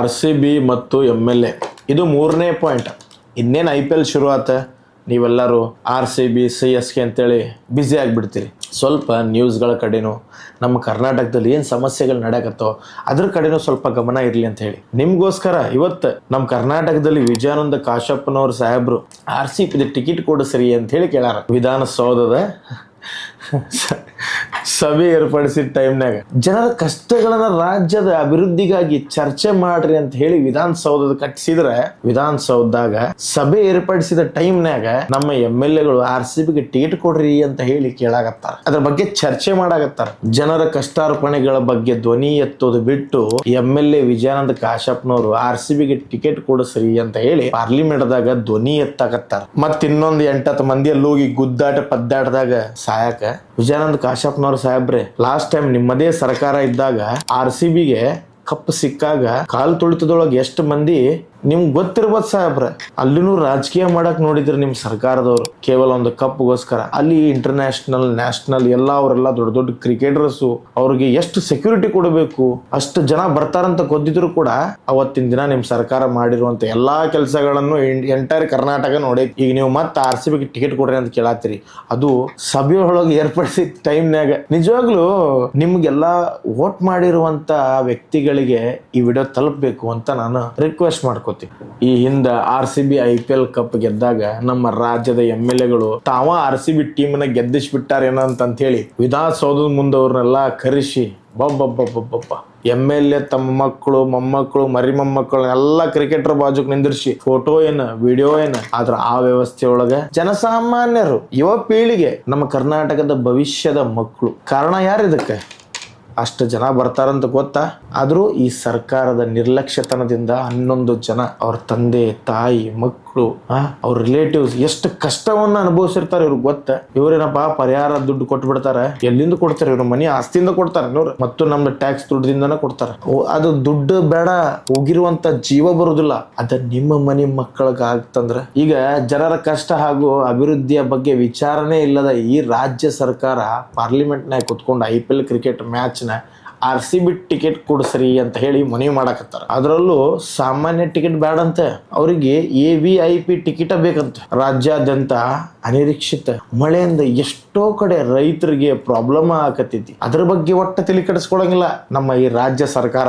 RCB ಮತ್ತು MLA ಇದು ಮೂರನೇ ಪಾಯಿಂಟ್. ಇನ್ನೇನು IPL ಶುರು ಆತ, ನೀವೆಲ್ಲರೂ RCB CSK ಅಂತೇಳಿ ಬ್ಯುಸಿ ಆಗಿಬಿಡ್ತೀರಿ. ಸ್ವಲ್ಪ ನ್ಯೂಸ್ಗಳ ಕಡೆನೂ ನಮ್ಮ ಕರ್ನಾಟಕದಲ್ಲಿ ಏನು ಸಮಸ್ಯೆಗಳು ನಡೆಯಕತ್ತೋ ಅದ್ರ ಕಡೆನೂ ಸ್ವಲ್ಪ ಗಮನ ಇರಲಿ ಅಂತ ಹೇಳಿ ನಿಮಗೋಸ್ಕರ ಇವತ್ತು ನಮ್ಮ ಕರ್ನಾಟಕದಲ್ಲಿ ವಿಜಯಾನಂದ ಕಾಶಪ್ಪನವ್ರ ಸಾಹೇಬರು RCB ಟಿಕೆಟ್ ಕೊಡಿಸ್ರಿ ಅಂತ ಹೇಳಿ ಕೇಳಾರ. ವಿಧಾನಸೌಧದ ಸಭೆ ಏರ್ಪಡಿಸಿದ ಟೈಮ್ನಾಗ ಜನರ ಕಷ್ಟಗಳನ್ನ ರಾಜ್ಯದ ಅಭಿವೃದ್ಧಿಗಾಗಿ ಚರ್ಚೆ ಮಾಡ್ರಿ ಅಂತ ಹೇಳಿ ವಿಧಾನಸೌಧದ ಕಟ್ಟಿಸಿದ್ರೆ, ವಿಧಾನಸೌಧದಾಗ ಸಭೆ ಏರ್ಪಡಿಸಿದ ಟೈಮ್ನಾಗ ನಮ್ಮ MLAಗಳು RCBಗೆ ಟಿಕೆಟ್ ಕೊಡ್ರಿ ಅಂತ ಹೇಳಿ ಕೇಳಾಕತ್ತಾರ. ಅದ್ರ ಬಗ್ಗೆ ಚರ್ಚೆ ಮಾಡಾಕತ್ತಾರ. ಜನರ ಕಷ್ಟಾರ್ಪಣೆಗಳ ಬಗ್ಗೆ ಧ್ವನಿ ಎತ್ತೋದು ಬಿಟ್ಟು MLA ವಿಜಯಾನಂದ ಕಾಶಪ್ಪನವರು RCBಗೆ ಟಿಕೆಟ್ ಕೊಡಿಸ್ರಿ ಅಂತ ಹೇಳಿ ಪಾರ್ಲಿಮೆಂಟ್ದಾಗ ಧ್ವನಿ ಎತ್ತಾಕತ್ತಾರ. ಮತ್ ಇನ್ನೊಂದು 8-10 ಮಂದಿ ಅಲ್ಲಿ ಹೋಗಿ ಗುದ್ದಾಟ ಪದ್ದಾಟದಾಗ ಸಾಯಕ ವಿಜಯಾನಂದ ಕಾಶಪ್ಪನವ್ರ ಸಾಹೇಬ್ರೆ, ಲಾಸ್ಟ್ ಟೈಮ್ ನಿಮ್ಮದೇ ಸರ್ಕಾರ ಇದ್ದಾಗ RCBಗೆ ಕಪ್ ಸಿಕ್ಕಾಗ ಕಾಲ್ ತುಳಿತದೊಳಗೆ ಎಷ್ಟು ಮಂದಿ ನಿಮ್ಗೆ ಗೊತ್ತಿರ್ಬೋದು ಸಾಹೇಬ್ರೆ. ಅಲ್ಲಿನೂ ರಾಜಕೀಯ ಮಾಡಕ್ ನೋಡಿದ್ರಿ ನಿಮ್ ಸರ್ಕಾರದವರು, ಕೇವಲ ಒಂದು ಕಪ್ಗೋಸ್ಕರ. ಅಲ್ಲಿ ಇಂಟರ್ನ್ಯಾಷನಲ್ ನ್ಯಾಷನಲ್ ಅವರೆಲ್ಲ ದೊಡ್ಡ ದೊಡ್ಡ ಕ್ರಿಕೆಟರ್ಸು, ಅವ್ರಿಗೆ ಎಷ್ಟು ಸೆಕ್ಯೂರಿಟಿ ಕೊಡಬೇಕು ಅಷ್ಟು ಜನ ಬರ್ತಾರಂತ ಗೊತ್ತಿದ್ರು ಕೂಡ ಅವತ್ತಿನ ದಿನ ನಿಮ್ ಸರ್ಕಾರ ಮಾಡಿರುವಂತ ಎಲ್ಲಾ ಕೆಲಸಗಳನ್ನು ಎಂಟೈರ್ ಕರ್ನಾಟಕ ನೋಡಿ. ಈಗ ನೀವು ಮತ್ತೆ RCBಗೆ ಟಿಕೆಟ್ ಕೊಡ್ರಿ ಅಂತ ಕೇಳತ್ತೀರಿ. ಅದು ಸಭೆಯೊಳಗೆ ಏರ್ಪಡಿಸಿದ ಟೈಮ್ನಾಗ ನಿಜವಾಗ್ಲೂ ನಿಮ್ಗೆಲ್ಲಾ ವೋಟ್ ಮಾಡಿರುವಂತ ವ್ಯಕ್ತಿಗಳಿಗೆ ಈ ವಿಡಿಯೋ ತಲುಪಬೇಕು ಅಂತ ನಾನು ರಿಕ್ವೆಸ್ಟ್ ಮಾಡ್ಕೊ. ಈ ಹಿಂದ RCB IPL ಕಪ್ ಗೆದ್ದಾಗ ನಮ್ಮ ರಾಜ್ಯದ MLAಗಳು ತಾವ RCB ಟೀಮ್ನ ಗೆದ್ದಿಸ್ಬಿಟ್ಟಾರೇನೋ ಅಂತ ಹೇಳಿ ವಿಧಾನಸೌಧದ ಮುಂದವ್ರನ್ನೆಲ್ಲ ಕರೆಸಿ ಬಬ್ಬ MLA ತಮ್ಮ ಮಕ್ಕಳು ಮೊಮ್ಮಕ್ಕಳು ಮರಿ ಮೊಮ್ಮಕ್ಕಳನ್ನೆಲ್ಲ ಕ್ರಿಕೆಟರ್ ಬಾಜುಕ್ ನಿಂದಿರ್ಸಿ ಫೋಟೋ ಏನ ವಿಡಿಯೋ ಏನ. ಆದ್ರ ಆ ವ್ಯವಸ್ಥೆ ಒಳಗ ಜನಸಾಮಾನ್ಯರು, ಯುವ ಪೀಳಿಗೆ, ನಮ್ಮ ಕರ್ನಾಟಕದ ಭವಿಷ್ಯದ ಮಕ್ಕಳು ಕಾರಣ ಯಾರು ಇದಕ್ಕೆ? ಅಷ್ಟು ಜನ ಬರ್ತಾರಂತ ಗೊತ್ತಾ? ಆದ್ರೂ ಈ ಸರ್ಕಾರದ ನಿರ್ಲಕ್ಷ್ಯತನದಿಂದ 11 ಜನ ಅವ್ರ ತಂದೆ ತಾಯಿ ಮಕ್ಕಳು ಅವ್ರ ರಿಲೇಟಿವ್ಸ್ ಎಷ್ಟು ಕಷ್ಟವನ್ನ ಅನುಭವಿಸಿರ್ತಾರೆ ಇವ್ರಿಗೆ ಗೊತ್ತ. ಇವ್ರೇನಪ್ಪ ಪರಿಹಾರ ದುಡ್ಡು ಕೊಟ್ಟು ಬಿಡ್ತಾರೆ. ಎಲ್ಲಿಂದ ಕೊಡ್ತಾರೆ? ಇವ್ರ ಮನಿ ಆಸ್ತಿಯಿಂದ ಕೊಡ್ತಾರೆ ಇವ್ರು, ಮತ್ತು ನಮ್ಮ ಟ್ಯಾಕ್ಸ್ ದುಡ್ಡಿಂದನೇ ಕೊಡ್ತಾರೆ. ಅದು ದುಡ್ಡು ಬೇಡ, ಹೋಗಿರುವಂತ ಜೀವ ಬರುದಿಲ್ಲ. ಅದ ನಿಮ್ಮ ಮನಿ ಮಕ್ಕಳಿಗೆ ಆಗ್ತಂದ್ರ ಈಗ ಜನರ ಕಷ್ಟ ಹಾಗೂ ಅಭಿವೃದ್ಧಿಯ ಬಗ್ಗೆ ವಿಚಾರನೆ ಇಲ್ಲದ ಈ ರಾಜ್ಯ ಸರ್ಕಾರ ಪಾರ್ಲಿಮೆಂಟ್ನಾಗ ಕುತ್ಕೊಂಡು IPL cricket match RCB ticket ಕೊಡಿಸ್ರಿ ಅಂತ ಹೇಳಿ ಮನವಿ ಮಾಡಕತ್ತಾರ. ಅದರಲ್ಲೂ ಸಾಮಾನ್ಯ ಟಿಕೆಟ್ ಬೇಡಂತೆ, ಅವರಿಗೆ AVIP ಟಿಕೆಟ್ ಬೇಕಂತ. ರಾಜ್ಯಾದ್ಯಂತ ಅನಿರೀಕ್ಷಿತ ಮಳೆಯಿಂದ ಎಷ್ಟೋ ಕಡೆ ರೈತರಿಗೆ ಪ್ರಾಬ್ಲಮ್ ಆಕತ್ತೈತಿ. ಅದ್ರ ಬಗ್ಗೆ ಒಟ್ಟ ತಲೆ ಕೆಡಿಸ್ಕೊಳಂಗಿಲ್ಲ ನಮ್ಮ ಈ ರಾಜ್ಯ ಸರ್ಕಾರ.